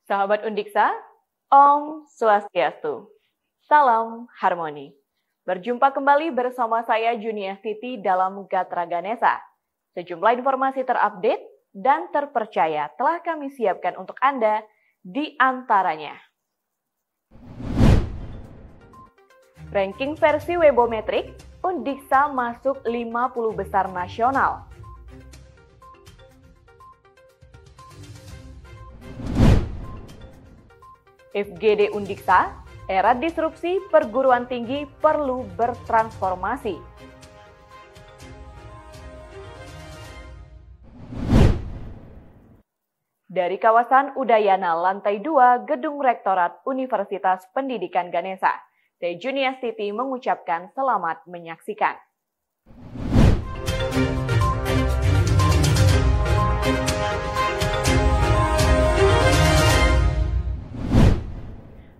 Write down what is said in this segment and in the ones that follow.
Sahabat Undiksa, Om Swastiastu. Salam harmoni. Berjumpa kembali bersama saya Juniastuti dalam Gatra Ganesha. Sejumlah informasi terupdate dan terpercaya telah kami siapkan untuk Anda, di antaranya. Ranking versi Webometric, Undiksa masuk 50 besar nasional. FGD Undiksa, era disrupsi perguruan tinggi perlu bertransformasi. Dari kawasan Udayana lantai 2 Gedung Rektorat Universitas Pendidikan Ganesha, saya Juniastuti mengucapkan selamat menyaksikan.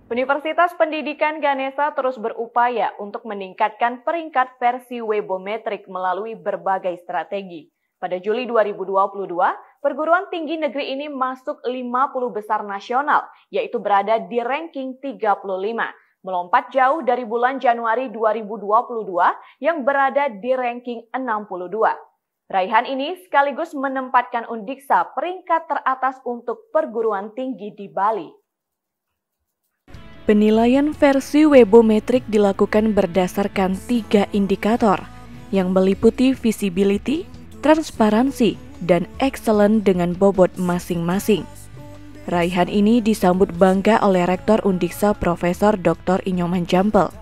Universitas Pendidikan Ganesha terus berupaya untuk meningkatkan peringkat versi Webometric melalui berbagai strategi. Pada Juli 2022, perguruan tinggi negeri ini masuk 50 besar nasional, yaitu berada di ranking 35, melompat jauh dari bulan Januari 2022 yang berada di ranking 62. Raihan ini sekaligus menempatkan Undiksa peringkat teratas untuk perguruan tinggi di Bali. Penilaian versi Webometric dilakukan berdasarkan 3 indikator yang meliputi visibility, transparansi, dan excellent dengan bobot masing-masing. Raihan ini disambut bangga oleh Rektor Undiksa Profesor Dr. Inyoman Jampel.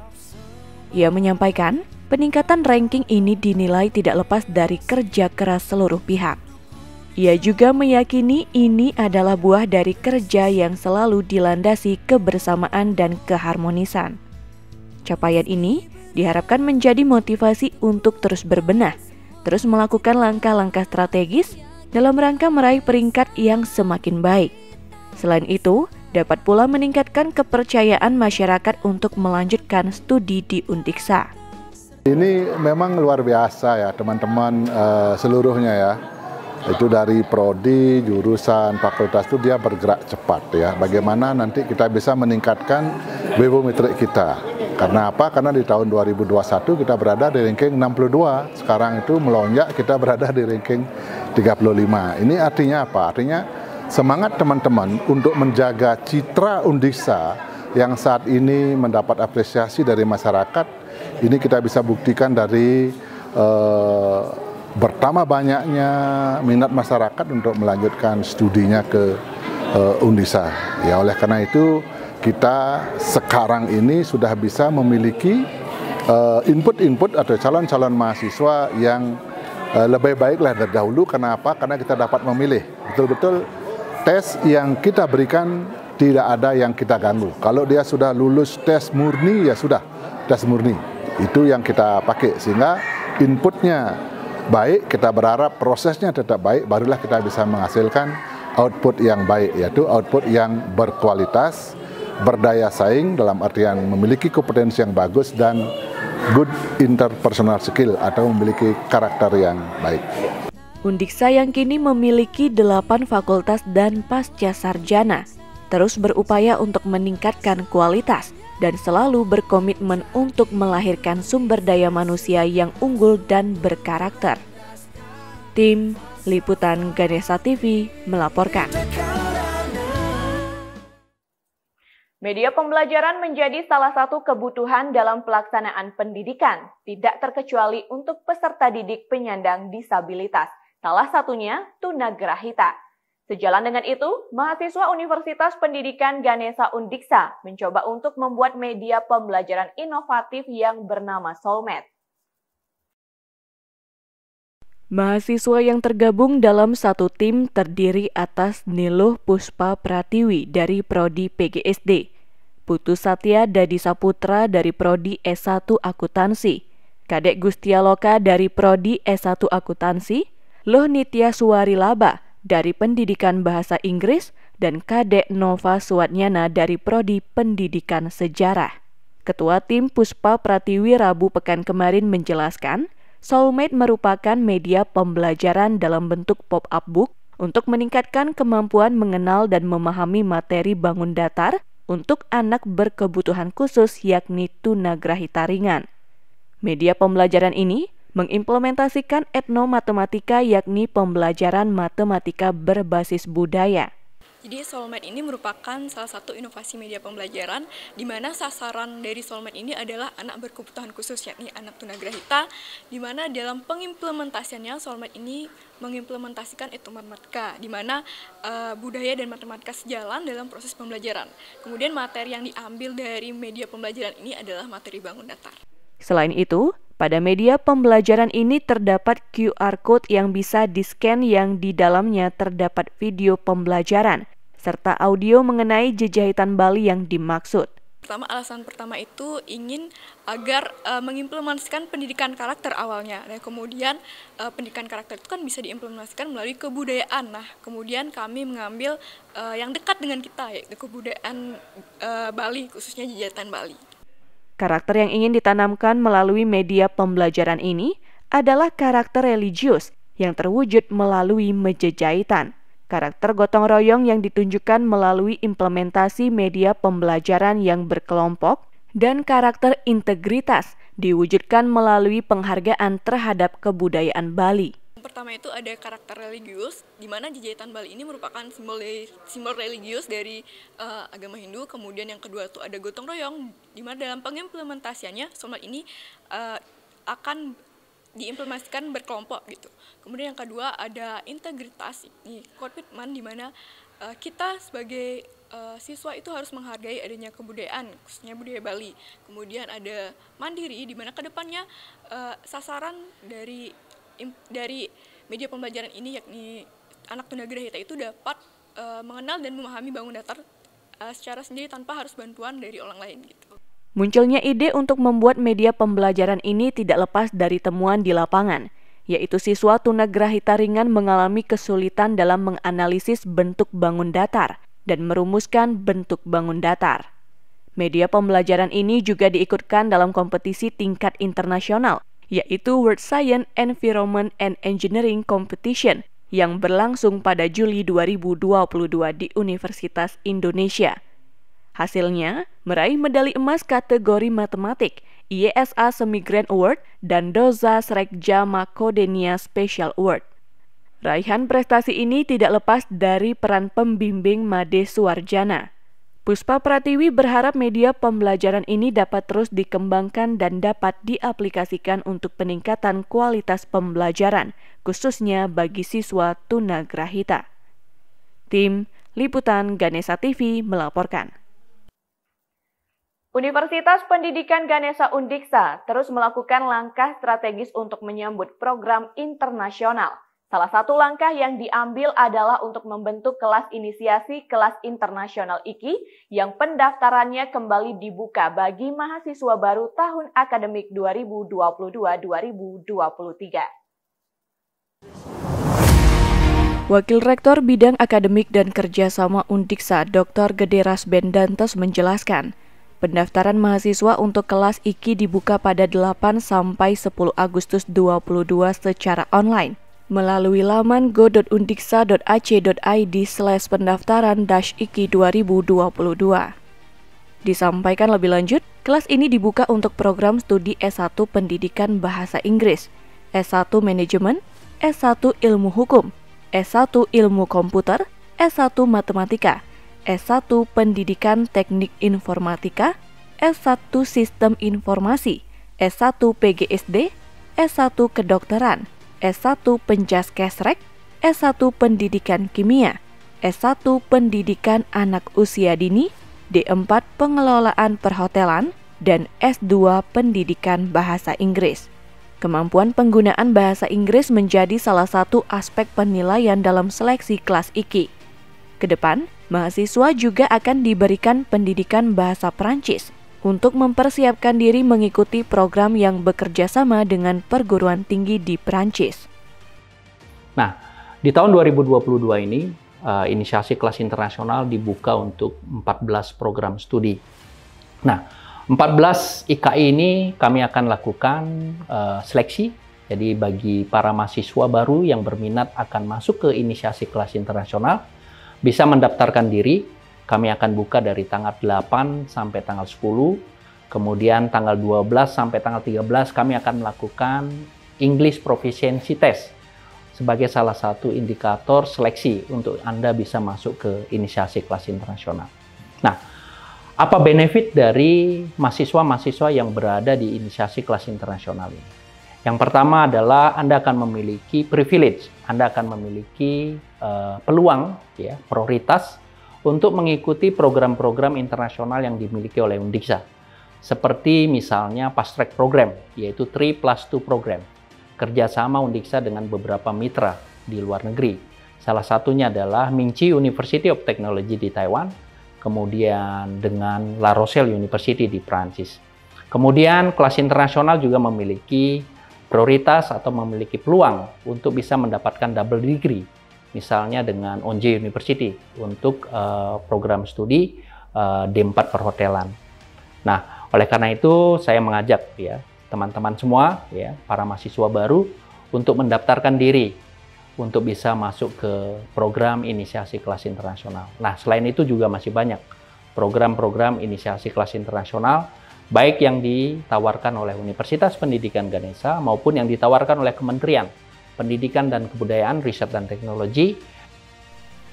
Ia menyampaikan, peningkatan ranking ini dinilai tidak lepas dari kerja keras seluruh pihak. Ia juga meyakini ini adalah buah dari kerja yang selalu dilandasi kebersamaan dan keharmonisan. Capaian ini diharapkan menjadi motivasi untuk terus berbenah, terus melakukan langkah-langkah strategis dalam rangka meraih peringkat yang semakin baik. Selain itu, dapat pula meningkatkan kepercayaan masyarakat untuk melanjutkan studi di Undiksa. Ini memang luar biasa ya teman-teman seluruhnya ya. Itu dari prodi, jurusan, fakultas itu dia bergerak cepat ya. Bagaimana nanti kita bisa meningkatkan Webometric kita. Karena apa? Karena di tahun 2021 kita berada di ranking 62. Sekarang itu melonjak kita berada di ranking 35. Ini artinya apa? Artinya semangat teman-teman untuk menjaga citra Undiksa yang saat ini mendapat apresiasi dari masyarakat. Ini kita bisa buktikan dari bertambah banyaknya minat masyarakat untuk melanjutkan studinya ke Undiksa. Ya, oleh karena itu kita sekarang ini sudah bisa memiliki input-input atau calon-calon mahasiswa yang lebih baiklah dari dahulu. Kenapa? Karena kita dapat memilih. Betul-betul tes yang kita berikan tidak ada yang kita ganggu. Kalau dia sudah lulus tes murni, ya sudah tes murni. Itu yang kita pakai sehingga inputnya baik, kita berharap prosesnya tetap baik, barulah kita bisa menghasilkan output yang baik, yaitu output yang berkualitas, berdaya saing dalam artian memiliki kompetensi yang bagus dan good interpersonal skill atau memiliki karakter yang baik. Undiksa yang kini memiliki 8 fakultas dan pasca sarjana, terus berupaya untuk meningkatkan kualitas dan selalu berkomitmen untuk melahirkan sumber daya manusia yang unggul dan berkarakter. Tim Liputan Ganesha TV melaporkan. Media pembelajaran menjadi salah satu kebutuhan dalam pelaksanaan pendidikan, tidak terkecuali untuk peserta didik penyandang disabilitas, salah satunya tunagrahita. Sejalan dengan itu, mahasiswa Universitas Pendidikan Ganesha Undiksa mencoba untuk membuat media pembelajaran inovatif yang bernama Soulmate. Mahasiswa yang tergabung dalam satu tim terdiri atas Niluh Puspa Pratiwi dari Prodi PGSD, Putu Satya Dadi Saputra dari Prodi S1 Akuntansi, Kadek Gustialoka dari Prodi S1 Akuntansi, Loh Nitya Suwarilaba dari Pendidikan Bahasa Inggris, dan Kadek Nova Suwatnyana dari Prodi Pendidikan Sejarah. Ketua tim Puspa Pratiwi Rabu pekan kemarin menjelaskan, Soulmate merupakan media pembelajaran dalam bentuk pop-up book untuk meningkatkan kemampuan mengenal dan memahami materi bangun datar untuk anak berkebutuhan khusus yakni tunagrahita ringan. Media pembelajaran ini mengimplementasikan etnomatematika yakni pembelajaran matematika berbasis budaya. Jadi Soulmate ini merupakan salah satu inovasi media pembelajaran di mana sasaran dari Soulmate ini adalah anak berkebutuhan khusus yakni anak tunagrahita, di mana dalam pengimplementasiannya Soulmate ini mengimplementasikan etnomatematika di mana budaya dan matematika sejalan dalam proses pembelajaran. Kemudian materi yang diambil dari media pembelajaran ini adalah materi bangun datar. Selain itu, pada media pembelajaran ini terdapat QR Code yang bisa di-scan yang di dalamnya terdapat video pembelajaran, serta audio mengenai jejahitan Bali yang dimaksud. Alasan pertama itu ingin agar mengimplementasikan pendidikan karakter awalnya. Dan kemudian pendidikan karakter itu kan bisa diimplementasikan melalui kebudayaan. Nah, kemudian kami mengambil yang dekat dengan kita, yaitu kebudayaan Bali, khususnya jejahitan Bali. Karakter yang ingin ditanamkan melalui media pembelajaran ini adalah karakter religius yang terwujud melalui mejejahitan. Karakter gotong royong yang ditunjukkan melalui implementasi media pembelajaran yang berkelompok, dan karakter integritas diwujudkan melalui penghargaan terhadap kebudayaan Bali. Pertama itu ada karakter religius, di mana jejahitan Bali ini merupakan simbol religius dari agama Hindu. Kemudian yang kedua itu ada gotong royong, di mana dalam pengimplementasiannya Soulmate ini akan diimplementasikan berkelompok gitu. Kemudian yang kedua ada integritas, ini komitmen di mana kita sebagai siswa itu harus menghargai adanya kebudayaan, khususnya budaya Bali. Kemudian ada mandiri, di mana kedepannya sasaran dari media pembelajaran ini yakni anak tunagrahita itu dapat mengenal dan memahami bangun datar secara sendiri tanpa harus bantuan dari orang lain gitu. Munculnya ide untuk membuat media pembelajaran ini tidak lepas dari temuan di lapangan, yaitu siswa tunagrahita ringan mengalami kesulitan dalam menganalisis bentuk bangun datar dan merumuskan bentuk bangun datar. Media pembelajaran ini juga diikutkan dalam kompetisi tingkat internasional, yaitu World Science, Environment, and Engineering Competition yang berlangsung pada Juli 2022 di Universitas Indonesia. Hasilnya, meraih medali emas kategori matematik, IESA Semi-Grand Award, dan Doza Srekja Makodenia Special Award. Raihan prestasi ini tidak lepas dari peran pembimbing Made Suwarjana. Puspa Pratiwi berharap media pembelajaran ini dapat terus dikembangkan dan dapat diaplikasikan untuk peningkatan kualitas pembelajaran, khususnya bagi siswa tunagrahita. Tim Liputan Ganesha TV melaporkan. Universitas Pendidikan Ganesha Undiksa terus melakukan langkah strategis untuk menyambut program internasional. Salah satu langkah yang diambil adalah untuk membentuk kelas inisiasi kelas internasional IKI yang pendaftarannya kembali dibuka bagi mahasiswa baru tahun akademik 2022-2023. Wakil Rektor Bidang Akademik dan Kerjasama Undiksa Dr. Gederas Bendantos menjelaskan, pendaftaran mahasiswa untuk kelas IKI dibuka pada 8 sampai 10 Agustus 2022 secara online melalui laman go.undiksa.ac.id/pendaftaran-IKI 2022. Disampaikan lebih lanjut, kelas ini dibuka untuk program studi S1 Pendidikan Bahasa Inggris, S1 Manajemen, S1 Ilmu Hukum, S1 Ilmu Komputer, S1 Matematika, S1 Pendidikan Teknik Informatika, S1 Sistem Informasi, S1 PGSD, S1 Kedokteran, S1 Penjaskesrek, S1 Pendidikan Kimia, S1 Pendidikan Anak Usia Dini, D4 Pengelolaan Perhotelan, dan S2 Pendidikan Bahasa Inggris. Kemampuan penggunaan bahasa Inggris menjadi salah satu aspek penilaian dalam seleksi kelas IKI. Kedepan, mahasiswa juga akan diberikan pendidikan bahasa Perancis untuk mempersiapkan diri mengikuti program yang bekerja sama dengan perguruan tinggi di Perancis. Nah, di tahun 2022 ini, inisiasi kelas internasional dibuka untuk 14 program studi. Nah, 14 IKI ini kami akan lakukan seleksi, Jadi bagi para mahasiswa baru yang berminat akan masuk ke inisiasi kelas internasional, bisa mendaftarkan diri. Kami akan buka dari tanggal 8 sampai tanggal 10. Kemudian tanggal 12 sampai tanggal 13 kami akan melakukan English Proficiency Test sebagai salah satu indikator seleksi untuk Anda bisa masuk ke inisiasi kelas internasional. Nah, apa benefit dari mahasiswa-mahasiswa yang berada di inisiasi kelas internasional ini? Yang pertama adalah Anda akan memiliki privilege, Anda akan memiliki peluang, ya, prioritas untuk mengikuti program-program internasional yang dimiliki oleh Undiksa. Seperti misalnya Fast Track Program, yaitu 3+2 Program. Kerjasama Undiksa dengan beberapa mitra di luar negeri. Salah satunya adalah Mingchi University of Technology di Taiwan, kemudian dengan La Rochelle University di Prancis. Kemudian kelas internasional juga memiliki prioritas atau memiliki peluang untuk bisa mendapatkan double degree, misalnya dengan Onje University untuk program studi D4 perhotelan. Nah, oleh karena itu saya mengajak ya teman-teman semua, ya para mahasiswa baru untuk mendaftarkan diri untuk bisa masuk ke program inisiasi kelas internasional. Nah, selain itu juga masih banyak program-program inisiasi kelas internasional, baik yang ditawarkan oleh Universitas Pendidikan Ganesha maupun yang ditawarkan oleh Kementerian Pendidikan dan Kebudayaan, Riset dan Teknologi.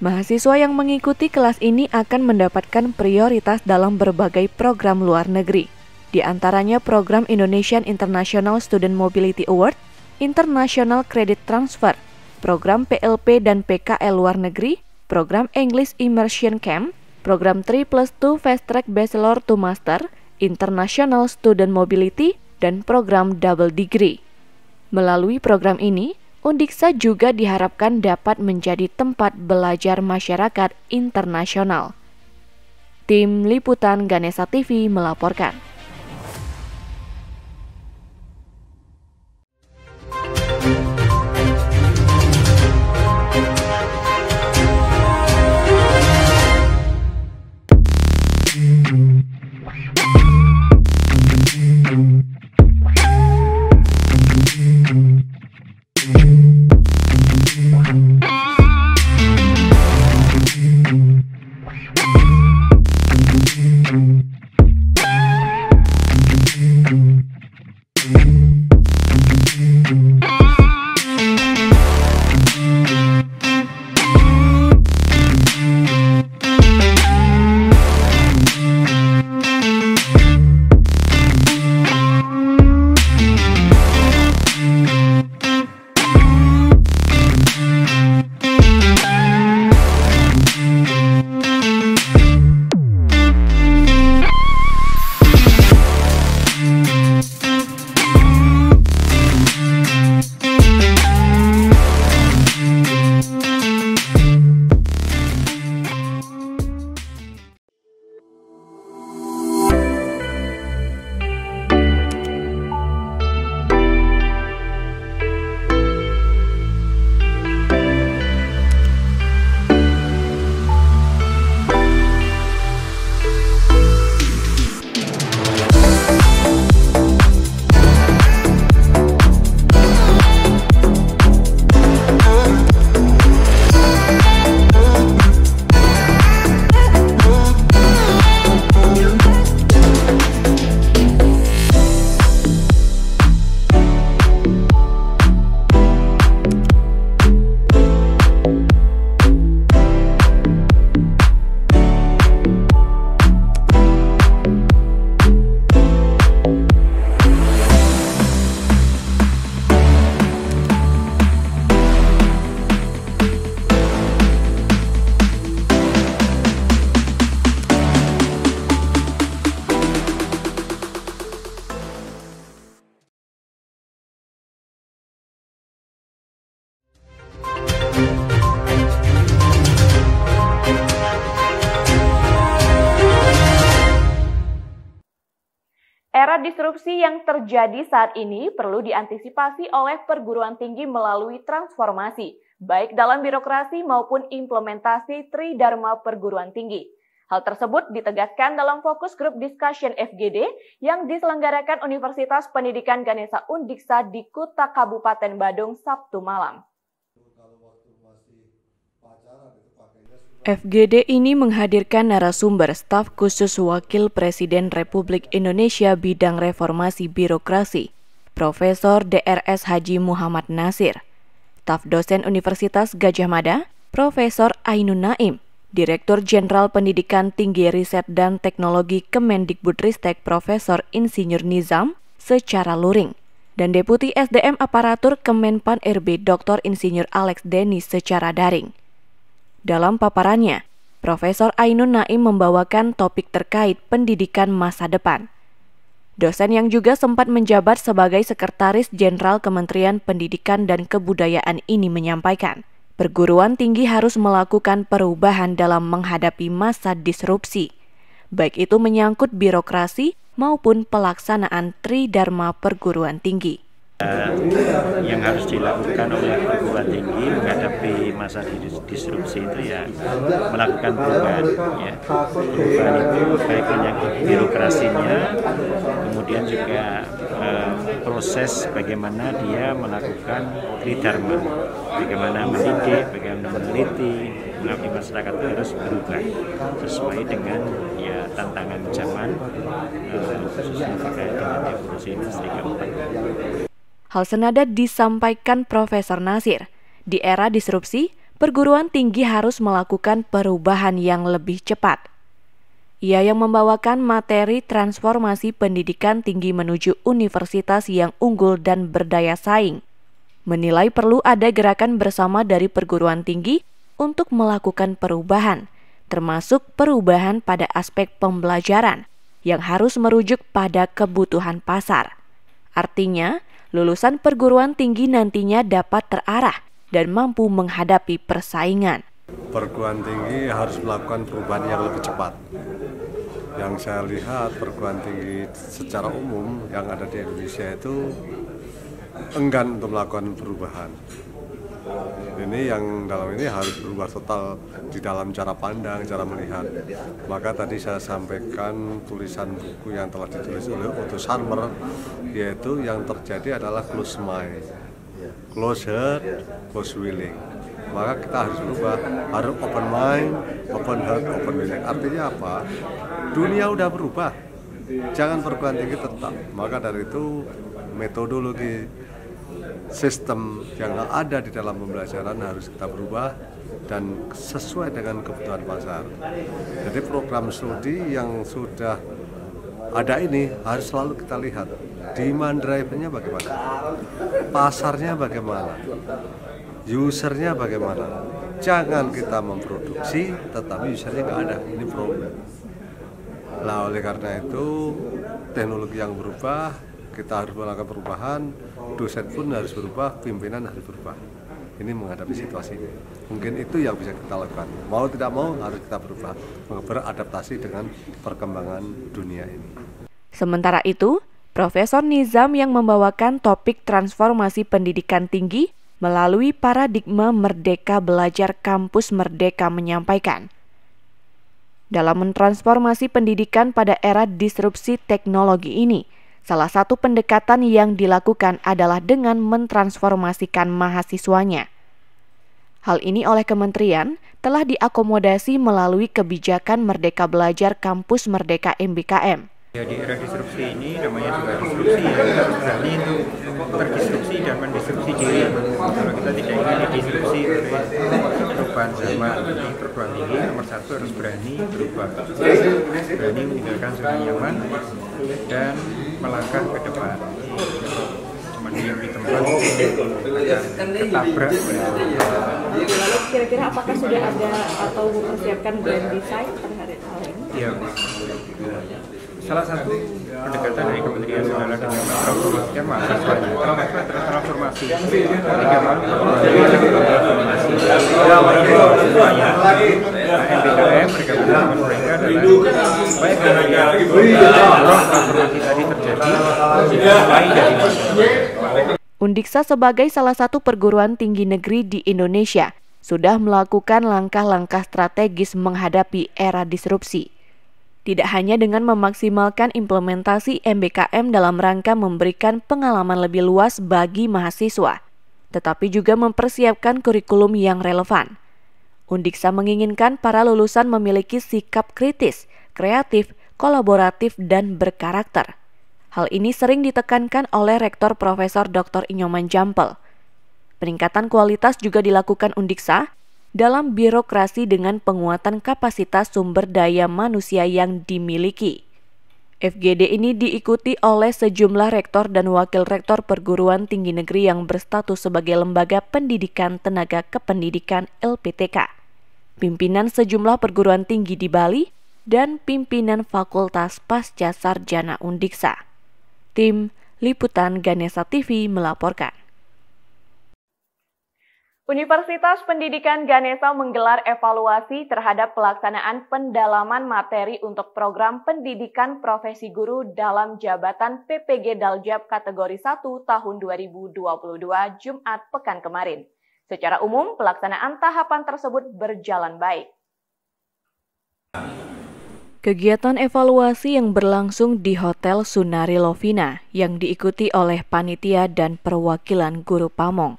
Mahasiswa yang mengikuti kelas ini akan mendapatkan prioritas dalam berbagai program luar negeri. Di antaranya program Indonesian International Student Mobility Award, International Credit Transfer, program PLP dan PKL luar negeri, program English Immersion Camp, program 3+2 Fast Track Bachelor to Master, International Student Mobility, dan program Double Degree. Melalui program ini, Undiksa juga diharapkan dapat menjadi tempat belajar masyarakat internasional. Tim Liputan Ganesha TV melaporkan. Era disrupsi yang terjadi saat ini perlu diantisipasi oleh perguruan tinggi melalui transformasi, baik dalam birokrasi maupun implementasi Tridharma perguruan tinggi. Hal tersebut ditegaskan dalam fokus grup discussion FGD yang diselenggarakan Universitas Pendidikan Ganesha Undiksa di Kuta Kabupaten Badung Sabtu malam. FGD ini menghadirkan narasumber staf khusus Wakil Presiden Republik Indonesia bidang reformasi birokrasi, Profesor DRS Haji Muhammad Nasir, staf dosen Universitas Gadjah Mada, Profesor Ainun Naim, Direktur Jenderal Pendidikan Tinggi Riset dan Teknologi Kemendikbudristek Profesor Insinyur Nizam secara luring, dan Deputi SDM Aparatur Kemenpan RB Dr. Insinyur Alex Denny secara daring. Dalam paparannya, Profesor Ainun Naim membawakan topik terkait pendidikan masa depan. Dosen yang juga sempat menjabat sebagai Sekretaris Jenderal Kementerian Pendidikan dan Kebudayaan ini menyampaikan, perguruan tinggi harus melakukan perubahan dalam menghadapi masa disrupsi, baik itu menyangkut birokrasi maupun pelaksanaan Tridharma perguruan tinggi. Yang harus dilakukan oleh perguruan tinggi menghadapi masa disrupsi itu ya melakukan perubahan. Ya. Perubahan itu baik menyangkut birokrasinya, kemudian juga proses bagaimana dia melakukan Tridharma, bagaimana mendidik, bagaimana meneliti, mengabdi masyarakat itu harus berubah sesuai dengan ya tantangan zaman, khususnya terkait dengan evolusi industri keempat. Hal senada disampaikan Profesor Nasir. Di era disrupsi, perguruan tinggi harus melakukan perubahan yang lebih cepat. Ia yang membawakan materi transformasi pendidikan tinggi menuju universitas yang unggul dan berdaya saing, menilai perlu ada gerakan bersama dari perguruan tinggi untuk melakukan perubahan, termasuk perubahan pada aspek pembelajaran yang harus merujuk pada kebutuhan pasar. Artinya, lulusan perguruan tinggi nantinya dapat terarah dan mampu menghadapi persaingan. Perguruan tinggi harus melakukan perubahan yang lebih cepat. Yang saya lihat perguruan tinggi secara umum yang ada di Indonesia itu enggan untuk melakukan perubahan. Ini yang dalam ini harus berubah total di dalam cara pandang, cara melihat. Maka tadi saya sampaikan tulisan buku yang telah ditulis oleh Otto Scharmer, yaitu yang terjadi adalah close mind, close heart, close willing. Maka kita harus berubah, harus open mind, open heart, open willing. Artinya apa? Dunia udah berubah, jangan perguruan tinggi tetap. Maka dari itu metodologi sistem yang ada di dalam pembelajaran harus kita berubah dan sesuai dengan kebutuhan pasar. Jadi program studi yang sudah ada ini harus selalu kita lihat demand drive-nya bagaimana, pasarnya bagaimana, usernya bagaimana. Jangan kita memproduksi tetapi usernya nggak ada, ini problem. Nah, oleh karena itu teknologi yang berubah, kita harus melakukan perubahan, dosen pun harus berubah, pimpinan harus berubah. Ini menghadapi situasi ini. Mungkin itu yang bisa kita lakukan. Mau tidak mau harus kita berubah, beradaptasi dengan perkembangan dunia ini. Sementara itu, Profesor Nizam yang membawakan topik transformasi pendidikan tinggi melalui paradigma Merdeka Belajar Kampus Merdeka menyampaikan, dalam mentransformasi pendidikan pada era disrupsi teknologi ini, salah satu pendekatan yang dilakukan adalah dengan mentransformasikan mahasiswanya. Hal ini oleh kementerian telah diakomodasi melalui kebijakan Merdeka Belajar Kampus Merdeka MBKM. Ya, di era disrupsi ini namanya juga disrupsi, ya kita harus berani untuk terdisrupsi dan mendisrupsi diri. Kalau kita tidak ingin didisrupsi oleh perubahan zaman, ini perguruan tinggi nomor satu harus berani berubah, berani meninggalkan zona nyaman dan melangkah ke depan. Cuma diam di tempat akan ketabrak. Kira-kira apakah sudah ada atau mempersiapkan grand design terhadap hal ini? Ya, salah satu pendekatan dari kementerian adalah dengan mempromosikan mahasiswanya. Transformasi. Ketika transformasi, mahasiswanya MBKM mereka bersama mereka adalah baik karena transformasi tadi terjadi mulai dari masyarakat. Undiksa sebagai salah satu perguruan tinggi negeri di Indonesia sudah melakukan langkah-langkah strategis menghadapi era disrupsi. Tidak hanya dengan memaksimalkan implementasi MBKM dalam rangka memberikan pengalaman lebih luas bagi mahasiswa, tetapi juga mempersiapkan kurikulum yang relevan. Undiksa menginginkan para lulusan memiliki sikap kritis, kreatif, kolaboratif, dan berkarakter. Hal ini sering ditekankan oleh Rektor Profesor Dr. Inyoman Jampel. Peningkatan kualitas juga dilakukan Undiksa dalam birokrasi dengan penguatan kapasitas sumber daya manusia yang dimiliki. FGD ini diikuti oleh sejumlah rektor dan wakil rektor perguruan tinggi negeri yang berstatus sebagai lembaga pendidikan tenaga kependidikan LPTK, pimpinan sejumlah perguruan tinggi di Bali, dan pimpinan Fakultas Pasca Sarjana Undiksa. Tim Liputan Ganesha TV melaporkan. Universitas Pendidikan Ganesha menggelar evaluasi terhadap pelaksanaan pendalaman materi untuk program pendidikan profesi guru dalam jabatan PPG Daljab kategori 1 tahun 2022 Jumat pekan kemarin. Secara umum, pelaksanaan tahapan tersebut berjalan baik. Kegiatan evaluasi yang berlangsung di Hotel Sunari Lovina yang diikuti oleh panitia dan perwakilan guru Pamong.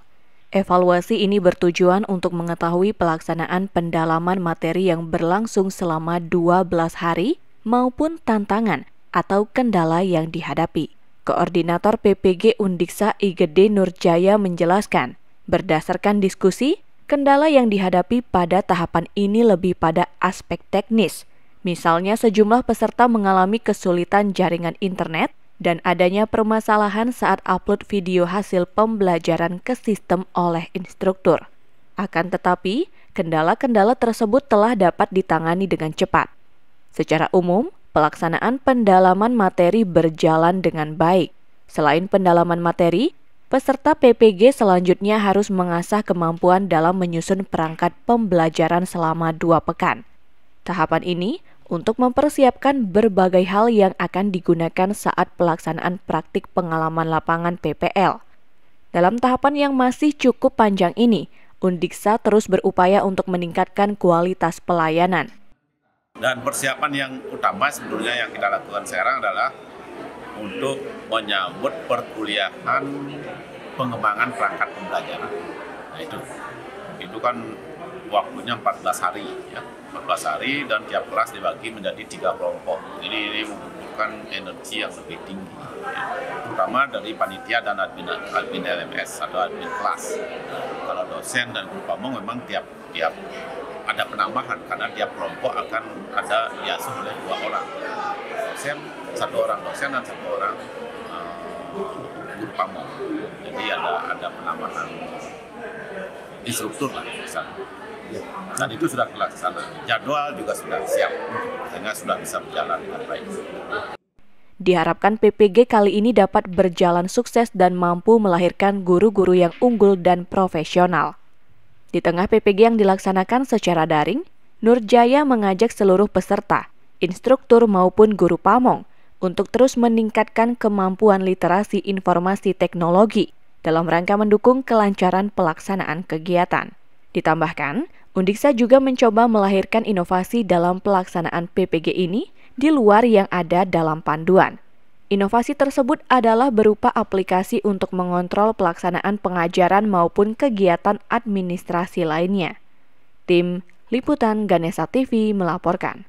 Evaluasi ini bertujuan untuk mengetahui pelaksanaan pendalaman materi yang berlangsung selama 12 hari maupun tantangan atau kendala yang dihadapi. Koordinator PPG Undiksa IGD Nurjaya menjelaskan, berdasarkan diskusi, kendala yang dihadapi pada tahapan ini lebih pada aspek teknis. Misalnya sejumlah peserta mengalami kesulitan jaringan internet dan adanya permasalahan saat upload video hasil pembelajaran ke sistem oleh instruktur. Akan tetapi, kendala-kendala tersebut telah dapat ditangani dengan cepat. Secara umum, pelaksanaan pendalaman materi berjalan dengan baik. Selain pendalaman materi, peserta PPG selanjutnya harus mengasah kemampuan dalam menyusun perangkat pembelajaran selama 2 pekan. Tahapan ini untuk mempersiapkan berbagai hal yang akan digunakan saat pelaksanaan praktik pengalaman lapangan PPL. Dalam tahapan yang masih cukup panjang ini, Undiksa terus berupaya untuk meningkatkan kualitas pelayanan. Dan persiapan yang utama sebetulnya yang kita lakukan sekarang adalah untuk menyambut perkuliahan pengembangan perangkat pembelajaran. Nah itu kan waktunya 14 hari ya. 14 hari dan tiap kelas dibagi menjadi 3 kelompok. Ini membutuhkan energi yang lebih tinggi, ya. Terutama dari panitia dan admin LMS atau admin kelas. Kalau dosen dan guru pamong memang tiap ada penambahan karena tiap kelompok akan ada diasuh oleh 2 orang. Dosen, 1 orang dosen dan 1 orang guru pamong. Jadi ada penambahan instruktur lah misalnya. Dan itu sudah dilaksanakan. Jadwal juga sudah siap, sehingga sudah bisa berjalan dengan baik. Diharapkan PPG kali ini dapat berjalan sukses dan mampu melahirkan guru-guru yang unggul dan profesional. Di tengah PPG yang dilaksanakan secara daring, Nurjaya mengajak seluruh peserta, instruktur maupun guru pamong, untuk terus meningkatkan kemampuan literasi informasi teknologi dalam rangka mendukung kelancaran pelaksanaan kegiatan. Ditambahkan, Undiksa juga mencoba melahirkan inovasi dalam pelaksanaan PPG ini di luar yang ada dalam panduan. Inovasi tersebut adalah berupa aplikasi untuk mengontrol pelaksanaan pengajaran maupun kegiatan administrasi lainnya. Tim Liputan Ganesha TV melaporkan.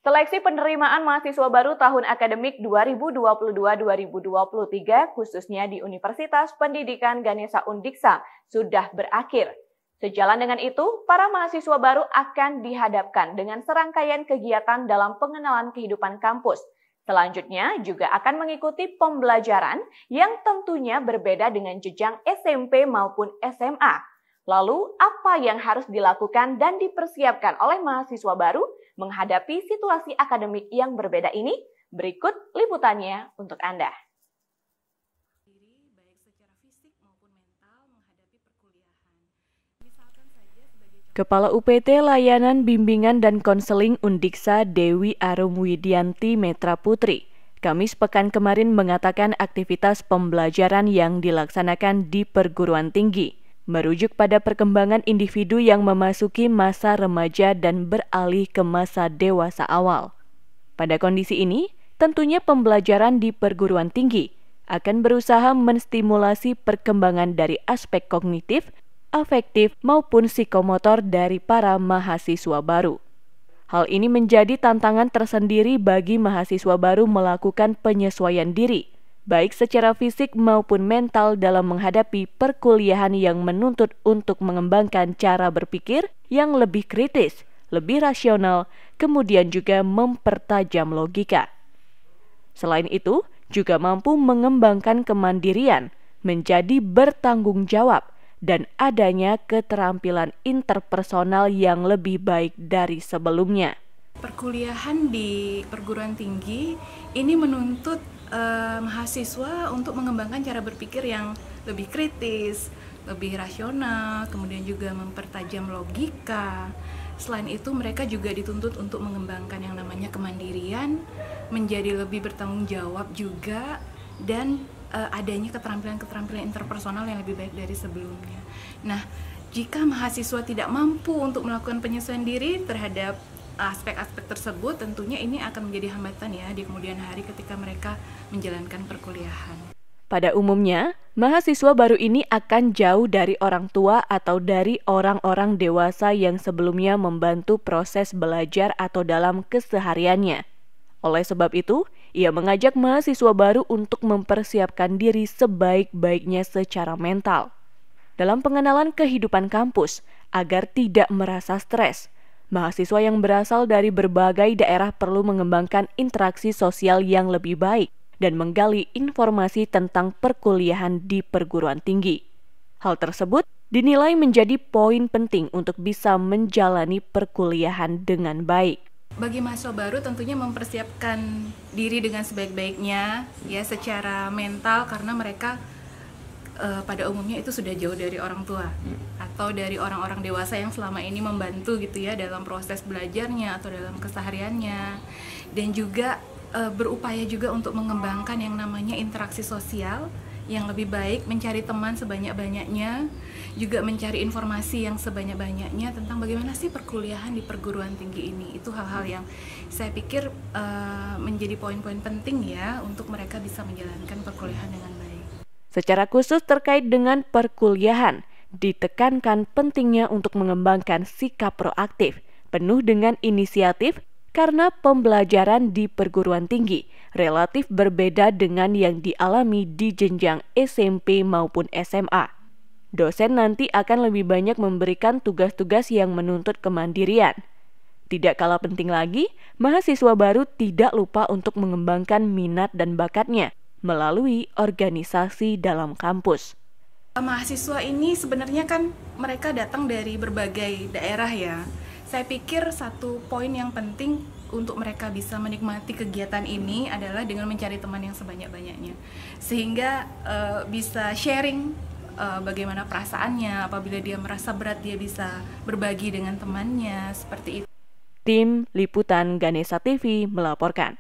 Seleksi penerimaan mahasiswa baru tahun akademik 2022-2023 khususnya di Universitas Pendidikan Ganesha Undiksa sudah berakhir. Sejalan dengan itu, para mahasiswa baru akan dihadapkan dengan serangkaian kegiatan dalam pengenalan kehidupan kampus. Selanjutnya juga akan mengikuti pembelajaran yang tentunya berbeda dengan jenjang SMP maupun SMA. Lalu, apa yang harus dilakukan dan dipersiapkan oleh mahasiswa baru menghadapi situasi akademik yang berbeda ini? Berikut liputannya untuk Anda. Kepala UPT Layanan Bimbingan dan Konseling Undiksa Dewi Arum Widianti Metra Putri Kamis pekan kemarin mengatakan aktivitas pembelajaran yang dilaksanakan di perguruan tinggi merujuk pada perkembangan individu yang memasuki masa remaja dan beralih ke masa dewasa awal. Pada kondisi ini, tentunya pembelajaran di perguruan tinggi akan berusaha menstimulasi perkembangan dari aspek kognitif, afektif, maupun psikomotor dari para mahasiswa baru. Hal ini menjadi tantangan tersendiri bagi mahasiswa baru melakukan penyesuaian diri, baik secara fisik maupun mental dalam menghadapi perkuliahan yang menuntut untuk mengembangkan cara berpikir yang lebih kritis, lebih rasional, kemudian juga mempertajam logika. Selain itu, juga mampu mengembangkan kemandirian, menjadi bertanggung jawab, dan adanya keterampilan interpersonal yang lebih baik dari sebelumnya. Perkuliahan di perguruan tinggi ini menuntut mahasiswa untuk mengembangkan cara berpikir yang lebih kritis, lebih rasional, kemudian juga mempertajam logika. Selain itu, mereka juga dituntut untuk mengembangkan yang namanya kemandirian, menjadi lebih bertanggung jawab juga, dan adanya keterampilan-keterampilan interpersonal yang lebih baik dari sebelumnya. Nah, jika mahasiswa tidak mampu untuk melakukan penyesuaian diri terhadap aspek-aspek tersebut, tentunya ini akan menjadi hambatan ya di kemudian hari ketika mereka menjalankan perkuliahan. Pada umumnya, mahasiswa baru ini akan jauh dari orang tua atau dari orang-orang dewasa yang sebelumnya membantu proses belajar atau dalam kesehariannya. Oleh sebab itu, ia mengajak mahasiswa baru untuk mempersiapkan diri sebaik-baiknya secara mental. Dalam pengenalan kehidupan kampus, agar tidak merasa stres, mahasiswa yang berasal dari berbagai daerah perlu mengembangkan interaksi sosial yang lebih baik dan menggali informasi tentang perkuliahan di perguruan tinggi. Hal tersebut dinilai menjadi poin penting untuk bisa menjalani perkuliahan dengan baik. Bagi mahasiswa baru tentunya mempersiapkan diri dengan sebaik-baiknya ya secara mental, karena mereka pada umumnya itu sudah jauh dari orang tua atau dari orang-orang dewasa yang selama ini membantu gitu ya dalam proses belajarnya atau dalam kesehariannya, dan juga berupaya juga untuk mengembangkan yang namanya interaksi sosial yang lebih baik, mencari teman sebanyak-banyaknya, juga mencari informasi yang sebanyak-banyaknya tentang bagaimana sih perkuliahan di perguruan tinggi ini. Itu hal-hal yang saya pikir menjadi poin-poin penting ya untuk mereka bisa menjalankan perkuliahan dengan baik. Secara khusus terkait dengan perkuliahan, ditekankan pentingnya untuk mengembangkan sikap proaktif, penuh dengan inisiatif, karena pembelajaran di perguruan tinggi relatif berbeda dengan yang dialami di jenjang SMP maupun SMA. Dosen nanti akan lebih banyak memberikan tugas-tugas yang menuntut kemandirian. Tidak kalah penting lagi, mahasiswa baru tidak lupa untuk mengembangkan minat dan bakatnya melalui organisasi dalam kampus. Mahasiswa ini sebenarnya kan mereka datang dari berbagai daerah ya. Saya pikir satu poin yang penting untuk mereka bisa menikmati kegiatan ini adalah dengan mencari teman yang sebanyak-banyaknya. Sehingga bisa sharing bagaimana perasaannya, apabila dia merasa berat dia bisa berbagi dengan temannya, seperti itu. Tim Liputan Ganesha TV melaporkan.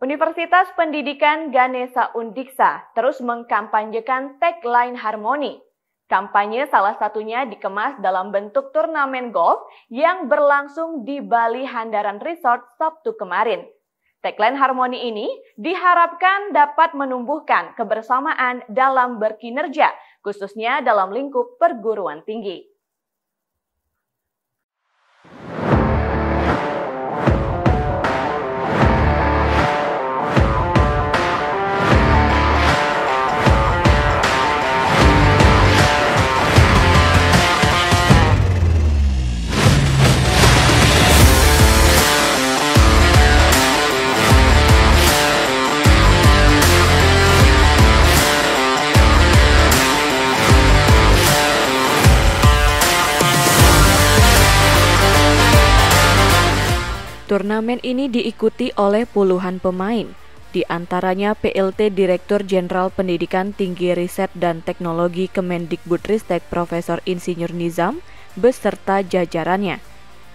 Universitas Pendidikan Ganesha Undiksa terus mengkampanyekan tagline harmoni. Kampanye salah satunya dikemas dalam bentuk turnamen golf yang berlangsung di Bali Handaran Resort Sabtu kemarin. Tagline harmoni ini diharapkan dapat menumbuhkan kebersamaan dalam berkinerja, khususnya dalam lingkup perguruan tinggi. Turnamen ini diikuti oleh puluhan pemain, di antaranya PLT Direktur Jenderal Pendidikan Tinggi Riset dan Teknologi Kemendikbudristek Profesor Insinyur Nizam beserta jajarannya,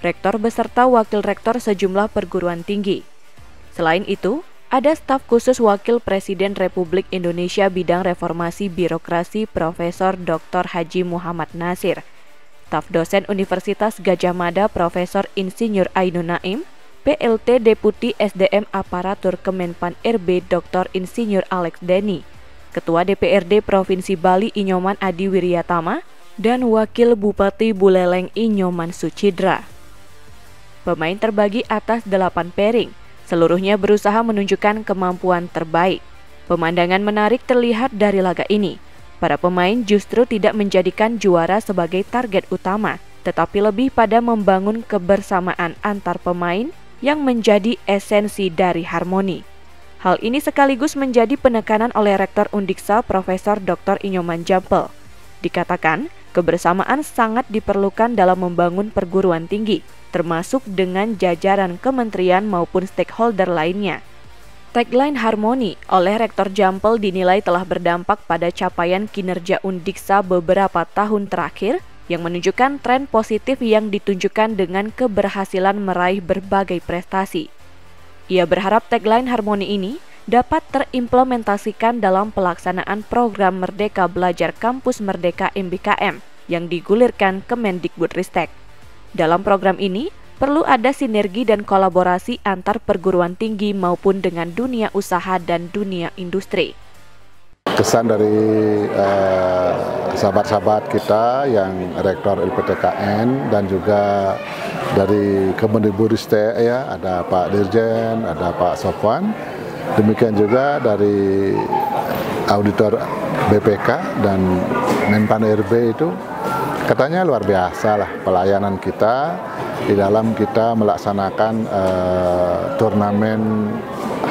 rektor beserta wakil rektor sejumlah perguruan tinggi. Selain itu, ada staf khusus Wakil Presiden Republik Indonesia Bidang Reformasi Birokrasi Profesor Dr. Haji Muhammad Nasir, staf dosen Universitas Gadjah Mada Profesor Insinyur Ainun Naim, PLT Deputi SDM Aparatur Kemenpan RB Dr. Insinyur Alex Denny, Ketua DPRD Provinsi Bali Inyoman Adi Wiryatama, dan Wakil Bupati Buleleng Inyoman Sucidra. Pemain terbagi atas 8 pairing, seluruhnya berusaha menunjukkan kemampuan terbaik. Pemandangan menarik terlihat dari laga ini. Para pemain justru tidak menjadikan juara sebagai target utama, tetapi lebih pada membangun kebersamaan antar pemain yang menjadi esensi dari harmoni. Hal ini sekaligus menjadi penekanan oleh Rektor Undiksa Profesor Dr. Inyoman Jampel. Dikatakan, kebersamaan sangat diperlukan dalam membangun perguruan tinggi, termasuk dengan jajaran kementerian maupun stakeholder lainnya. Tagline harmoni oleh Rektor Jampel dinilai telah berdampak pada capaian kinerja Undiksa beberapa tahun terakhir, yang menunjukkan tren positif yang ditunjukkan dengan keberhasilan meraih berbagai prestasi. Ia berharap tagline harmoni ini dapat terimplementasikan dalam pelaksanaan program Merdeka Belajar Kampus Merdeka MBKM yang digulirkan Kemendikbudristek. Dalam program ini, perlu ada sinergi dan kolaborasi antar perguruan tinggi maupun dengan dunia usaha dan dunia industri. Kesan dari sahabat-sahabat kita yang Rektor LPTKN dan juga dari Kemendikbudristek ya, ada Pak Dirjen, ada Pak Sofwan, demikian juga dari Auditor BPK dan Menpan RB itu katanya luar biasa lah pelayanan kita di dalam kita melaksanakan turnamen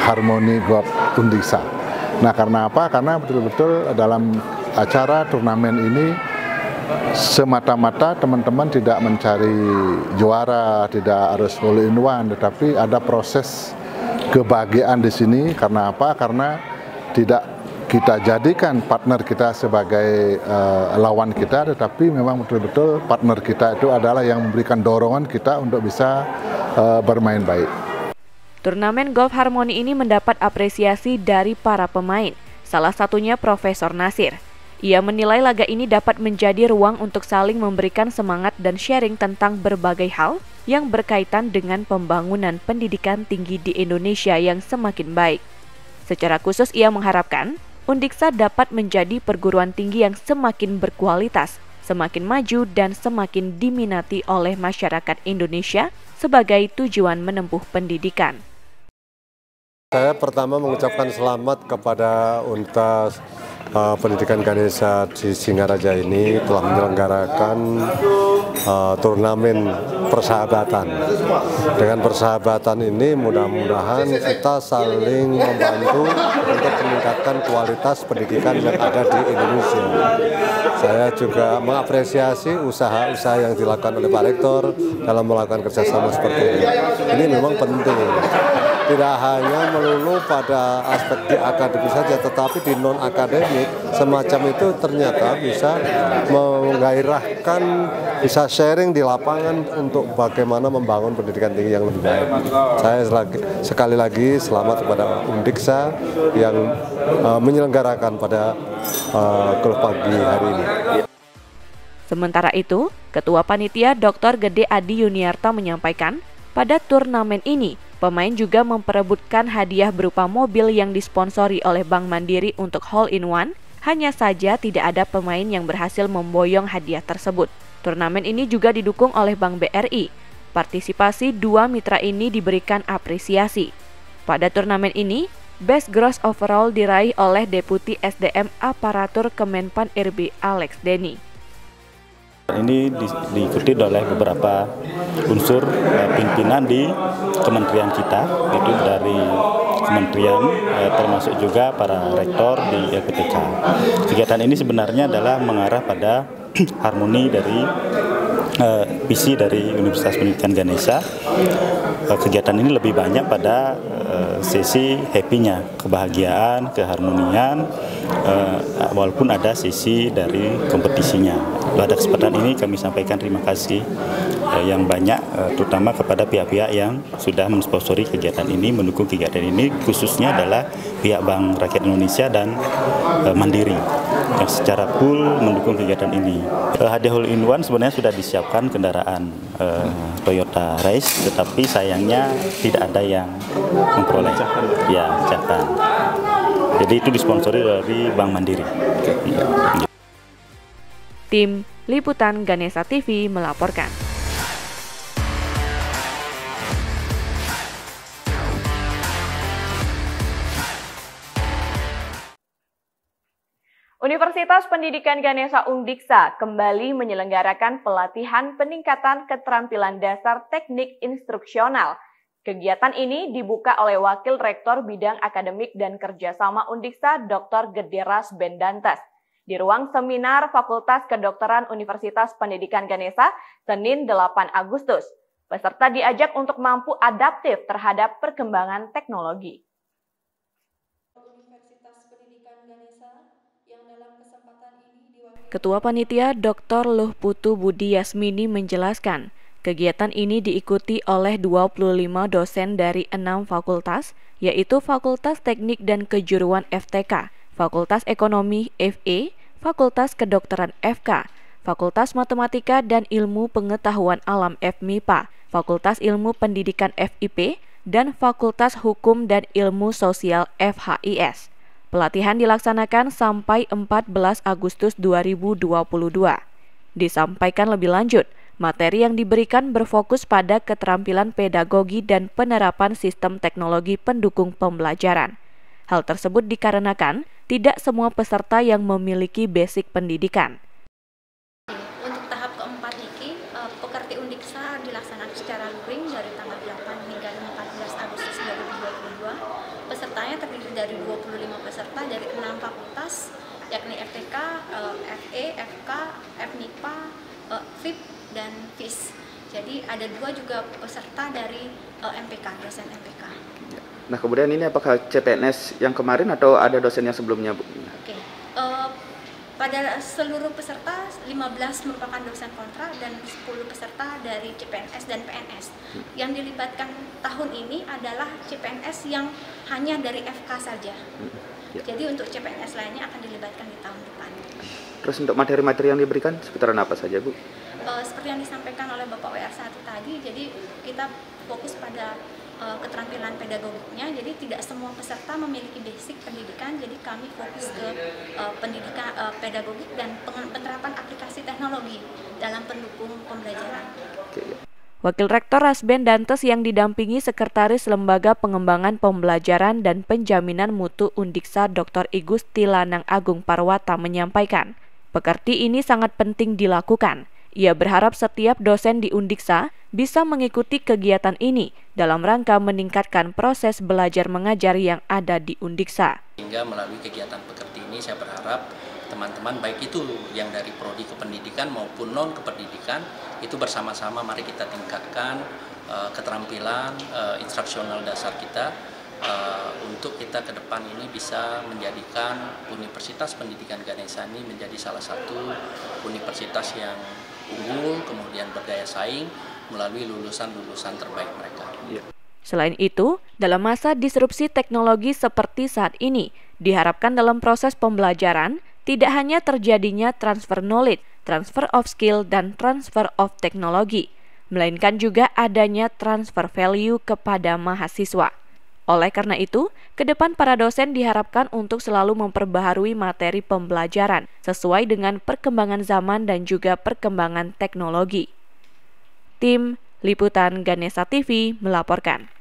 harmoni golf Undiksa. Nah, karena apa? Karena betul-betul dalam acara turnamen ini semata-mata teman-teman tidak mencari juara, tidak harus hole in one, tetapi ada proses kebahagiaan di sini. Karena apa? Karena tidak kita jadikan partner kita sebagai lawan kita, tetapi memang betul-betul partner kita itu adalah yang memberikan dorongan kita untuk bisa bermain baik. Turnamen golf harmoni ini mendapat apresiasi dari para pemain, salah satunya Profesor Nasir. Ia menilai laga ini dapat menjadi ruang untuk saling memberikan semangat dan sharing tentang berbagai hal yang berkaitan dengan pembangunan pendidikan tinggi di Indonesia yang semakin baik. Secara khusus ia mengharapkan Undiksa dapat menjadi perguruan tinggi yang semakin berkualitas, semakin maju dan semakin diminati oleh masyarakat Indonesia sebagai tujuan menempuh pendidikan. Saya pertama mengucapkan selamat kepada Untas Pendidikan Ganesha di Singaraja ini telah menyelenggarakan turnamen persahabatan. Dengan persahabatan ini mudah-mudahan kita saling membantu untuk meningkatkan kualitas pendidikan yang ada di Indonesia. Saya juga mengapresiasi usaha-usaha yang dilakukan oleh Pak Rektor dalam melakukan kerjasama seperti ini. Ini memang penting. tidak hanya melulu pada aspek di akademik saja, tetapi di non-akademik semacam itu ternyata bisa menggairahkan, bisa sharing di lapangan untuk bagaimana membangun pendidikan tinggi yang lebih baik. Saya sekali lagi selamat kepada Undiksa yang menyelenggarakan pada pagi hari ini. Sementara itu, Ketua Panitia Dr. Gede Adi Yuniarta menyampaikan, pada turnamen ini, pemain juga memperebutkan hadiah berupa mobil yang disponsori oleh Bank Mandiri untuk hole-in-one, hanya saja tidak ada pemain yang berhasil memboyong hadiah tersebut. Turnamen ini juga didukung oleh Bank BRI. Partisipasi dua mitra ini diberikan apresiasi. Pada turnamen ini, Best Gross Overall diraih oleh Deputi SDM Aparatur Kemenpan RB Alex Denny. Ini diikuti oleh beberapa unsur pimpinan di kementerian kita, itu dari kementerian termasuk juga para rektor di LPTK. Kegiatan ini sebenarnya adalah mengarah pada harmoni dari visi dari Universitas Pendidikan Ganesha. Kegiatan ini lebih banyak pada sisi happy-nya, kebahagiaan, keharmonian, walaupun ada sisi dari kompetisinya. Pada kesempatan ini kami sampaikan terima kasih yang banyak, terutama kepada pihak-pihak yang sudah mensponsori kegiatan ini, mendukung kegiatan ini, khususnya adalah pihak Bank Rakyat Indonesia dan Mandiri yang secara full mendukung kegiatan ini. Hadiah hole-in-one sebenarnya sudah disiapkan kendaraan Toyota Race, tetapi sayangnya tidak ada yang memperoleh. Ya, catat. Jadi itu disponsori dari Bank Mandiri. Tim Liputan Ganesha TV melaporkan. Universitas Pendidikan Ganesha Undiksa kembali menyelenggarakan pelatihan peningkatan keterampilan dasar teknik instruksional. Kegiatan ini dibuka oleh Wakil Rektor Bidang Akademik dan Kerjasama Undiksa Dr. Gede Rasben Dantes di ruang seminar Fakultas Kedokteran Universitas Pendidikan Ganesha Senin 8 Agustus. Peserta diajak untuk mampu adaptif terhadap perkembangan teknologi. Ketua Panitia Dr. Luh Putu Budi Yasmini menjelaskan, kegiatan ini diikuti oleh 25 dosen dari 6 fakultas, yaitu Fakultas Teknik dan Kejuruan FTK, Fakultas Ekonomi FE, Fakultas Kedokteran FK, Fakultas Matematika dan Ilmu Pengetahuan Alam FMIPA, Fakultas Ilmu Pendidikan FIP, dan Fakultas Hukum dan Ilmu Sosial FHIS. Pelatihan dilaksanakan sampai 14 Agustus 2022. Disampaikan lebih lanjut, materi yang diberikan berfokus pada keterampilan pedagogi dan penerapan sistem teknologi pendukung pembelajaran. Hal tersebut dikarenakan tidak semua peserta yang memiliki basic pendidikan. Untuk tahap keempat ini, Pekerti Undiksa dilaksanakan secara luring dari tanggal 8 hingga 14 Agustus 2022. Pesertanya terdiri dari 25 peserta dari 6 fakultas, yakni FTK, FE, FK, FMIPA, FIP, dan FIS. Jadi ada 2 juga peserta dari MPK, dosen MPK. Nah, kemudian ini apakah CPNS yang kemarin atau ada dosen yang sebelumnya, Bu? Oke. Pada seluruh peserta, 15 merupakan dosen kontrak dan 10 peserta dari CPNS dan PNS. Yang dilibatkan tahun ini adalah CPNS yang hanya dari FK saja. Ya. Jadi untuk CPNS lainnya akan dilibatkan di tahun depan. Terus untuk materi-materi yang diberikan seputaran apa saja, Bu? Seperti yang disampaikan oleh Bapak WR1 tadi, jadi kita fokus pada keterampilan pedagogiknya, jadi tidak semua peserta memiliki basic pendidikan, jadi kami fokus ke pendidikan pedagogik dan penerapan aplikasi teknologi dalam pendukung pembelajaran. Wakil Rektor Rasben Dantes yang didampingi Sekretaris Lembaga Pengembangan Pembelajaran dan Penjaminan Mutu Undiksa Dr. Igusti Lanang Agung Parwata menyampaikan, pekerti ini sangat penting dilakukan. Ia berharap setiap dosen di Undiksa bisa mengikuti kegiatan ini dalam rangka meningkatkan proses belajar mengajar yang ada di Undiksa. Sehingga melalui kegiatan pekerti ini saya berharap teman-teman baik itu yang dari prodi kependidikan maupun non kependidikan itu bersama-sama mari kita tingkatkan keterampilan instruksional dasar kita untuk kita ke depan ini bisa menjadikan Universitas Pendidikan Ganesha ini menjadi salah satu universitas yang unggul, kemudian berdaya saing melalui lulusan-lulusan terbaik mereka. Selain itu, dalam masa disrupsi teknologi seperti saat ini, diharapkan dalam proses pembelajaran tidak hanya terjadinya transfer knowledge, transfer of skill, dan transfer of teknologi, melainkan juga adanya transfer value kepada mahasiswa. Oleh karena itu, ke depan para dosen diharapkan untuk selalu memperbaharui materi pembelajaran sesuai dengan perkembangan zaman dan juga perkembangan teknologi. Tim Liputan Ganesha TV melaporkan.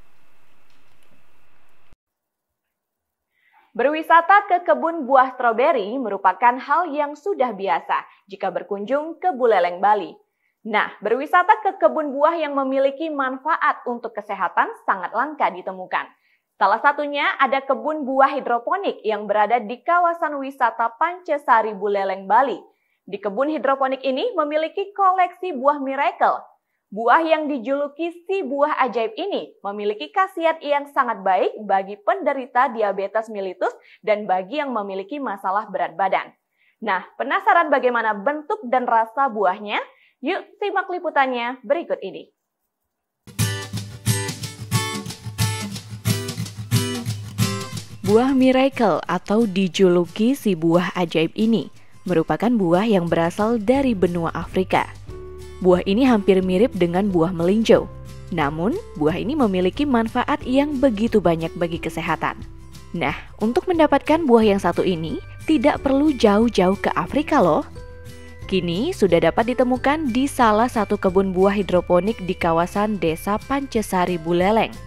Berwisata ke kebun buah stroberi merupakan hal yang sudah biasa jika berkunjung ke Buleleng, Bali. Nah, berwisata ke kebun buah yang memiliki manfaat untuk kesehatan sangat langka ditemukan. Salah satunya ada kebun buah hidroponik yang berada di kawasan wisata Pancesari Buleleng, Bali. Di kebun hidroponik ini memiliki koleksi buah miracle. Buah yang dijuluki si buah ajaib ini memiliki khasiat yang sangat baik bagi penderita diabetes mellitus dan bagi yang memiliki masalah berat badan. Nah, penasaran bagaimana bentuk dan rasa buahnya? Yuk simak liputannya berikut ini. Buah miracle atau dijuluki si buah ajaib ini merupakan buah yang berasal dari benua Afrika. Buah ini hampir mirip dengan buah melinjo. Namun, buah ini memiliki manfaat yang begitu banyak bagi kesehatan. Nah, untuk mendapatkan buah yang satu ini, tidak perlu jauh-jauh ke Afrika loh. Kini sudah dapat ditemukan di salah satu kebun buah hidroponik di kawasan Desa Pancesari Buleleng.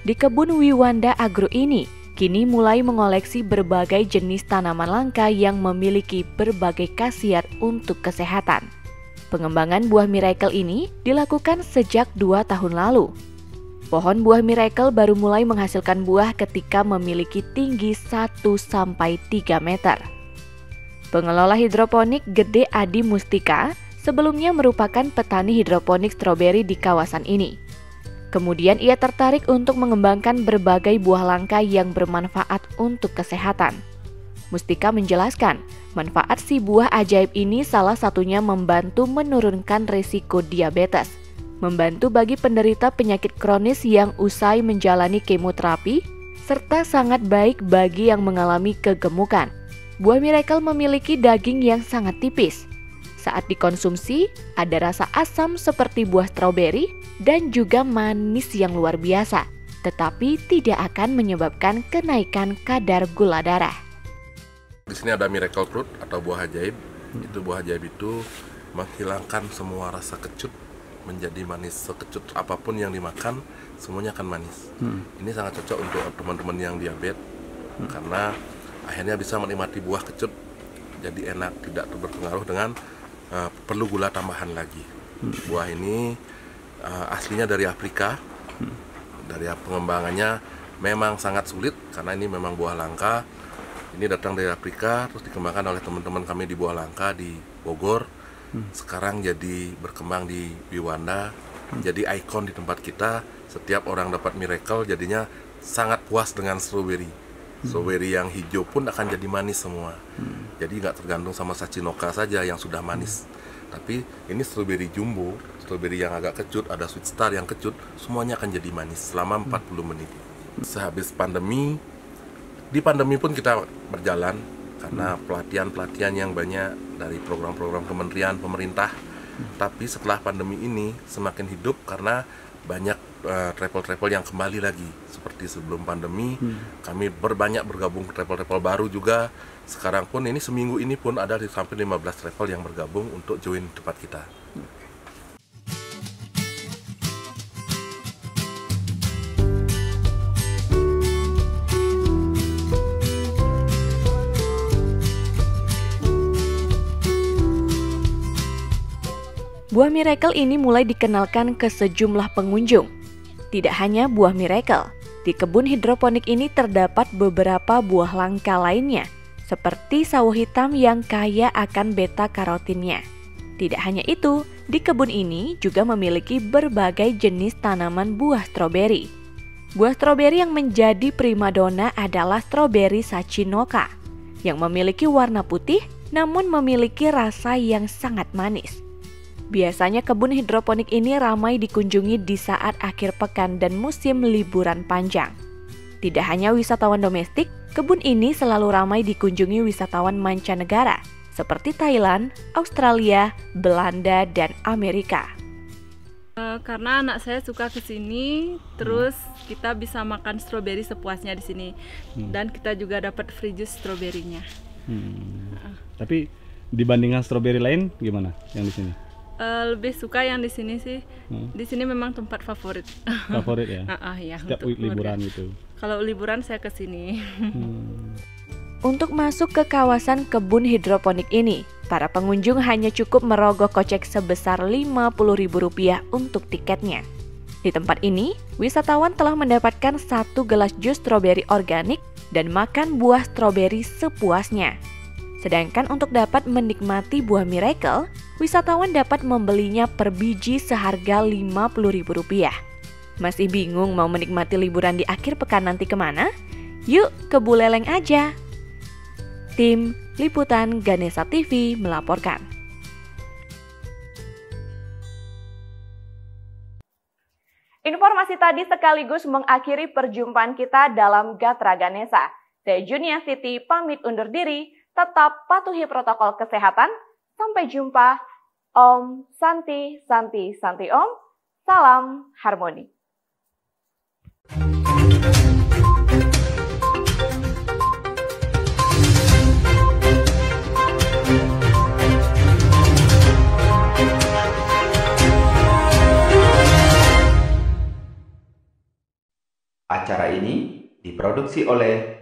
Di kebun Wiwanda Agro ini, kini mulai mengoleksi berbagai jenis tanaman langka yang memiliki berbagai khasiat untuk kesehatan. Pengembangan buah miracle ini dilakukan sejak 2 tahun lalu. Pohon buah miracle baru mulai menghasilkan buah ketika memiliki tinggi 1-3 meter. Pengelola hidroponik Gede Adi Mustika sebelumnya merupakan petani hidroponik stroberi di kawasan ini. Kemudian ia tertarik untuk mengembangkan berbagai buah langka yang bermanfaat untuk kesehatan. Mustika menjelaskan, manfaat si buah ajaib ini salah satunya membantu menurunkan risiko diabetes, membantu bagi penderita penyakit kronis yang usai menjalani kemoterapi, serta sangat baik bagi yang mengalami kegemukan. Buah miracle memiliki daging yang sangat tipis. Saat dikonsumsi, ada rasa asam seperti buah stroberi dan juga manis yang luar biasa, tetapi tidak akan menyebabkan kenaikan kadar gula darah. Di sini ada miracle fruit atau buah ajaib. Itu buah ajaib itu menghilangkan semua rasa kecut menjadi manis. Sekecut apapun yang dimakan, semuanya akan manis. Ini sangat cocok untuk teman-teman yang diabetes karena akhirnya bisa menikmati buah kecut jadi enak, tidak berpengaruh dengan perlu gula tambahan lagi. Buah ini aslinya dari Afrika. Dari pengembangannya memang sangat sulit karena ini memang buah langka. Ini datang dari Afrika, terus dikembangkan oleh teman-teman kami di Buah Langka di Bogor. Sekarang jadi berkembang di Wiwanda, jadi ikon di tempat kita. Setiap orang dapat miracle jadinya sangat puas dengan stroberi. Stroberi yang hijau pun akan jadi manis semua. Jadi nggak tergantung sama Sachinoka saja yang sudah manis. Tapi ini stroberi jumbo, stroberi yang agak kecut, ada sweet star yang kecut, semuanya akan jadi manis selama 40 menit. Sehabis pandemi, di pandemi pun kita berjalan karena pelatihan-pelatihan yang banyak dari program-program kementerian, pemerintah. Tapi setelah pandemi ini semakin hidup karena banyak travel-travel yang kembali lagi. Seperti sebelum pandemi, kami berbanyak bergabung ke travel-travel baru juga. Sekarang pun ini seminggu ini pun ada sampai 15 travel yang bergabung untuk join tempat kita. Buah miracle ini mulai dikenalkan ke sejumlah pengunjung. Tidak hanya buah miracle, di kebun hidroponik ini terdapat beberapa buah langka lainnya, seperti sawo hitam yang kaya akan beta karotinnya. Tidak hanya itu, Di kebun ini juga memiliki berbagai jenis tanaman buah stroberi. Buah stroberi yang menjadi primadona adalah stroberi Sachinoka, yang memiliki warna putih namun memiliki rasa yang sangat manis. Biasanya kebun hidroponik ini ramai dikunjungi di saat akhir pekan dan musim liburan panjang. Tidak hanya wisatawan domestik, kebun ini selalu ramai dikunjungi wisatawan mancanegara seperti Thailand, Australia, Belanda, dan Amerika. Karena anak saya suka ke sini, terus kita bisa makan stroberi sepuasnya di sini, dan kita juga dapat free juice stroberinya. Tapi dibandingkan stroberi lain gimana yang di sini? Lebih suka yang di sini sih. Di sini memang tempat favorit. Favorit ya? Ya, setiap liburan gitu. Kalau liburan saya ke sini. Untuk masuk ke kawasan kebun hidroponik ini, para pengunjung hanya cukup merogoh kocek sebesar Rp50.000 untuk tiketnya. Di tempat ini, wisatawan telah mendapatkan 1 gelas jus stroberi organik dan makan buah stroberi sepuasnya. Sedangkan untuk dapat menikmati buah Miracle, wisatawan dapat membelinya per biji seharga Rp50.000. Masih bingung mau menikmati liburan di akhir pekan nanti kemana? Yuk ke Buleleng aja! Tim Liputan Ganesha TV melaporkan. Informasi tadi sekaligus mengakhiri perjumpaan kita dalam Gatra Ganesha. Saya Junia Siti pamit undur diri, tetap patuhi protokol kesehatan. Sampai jumpa. Om Santi Santi Santi Om. Salam harmoni. Acara ini diproduksi oleh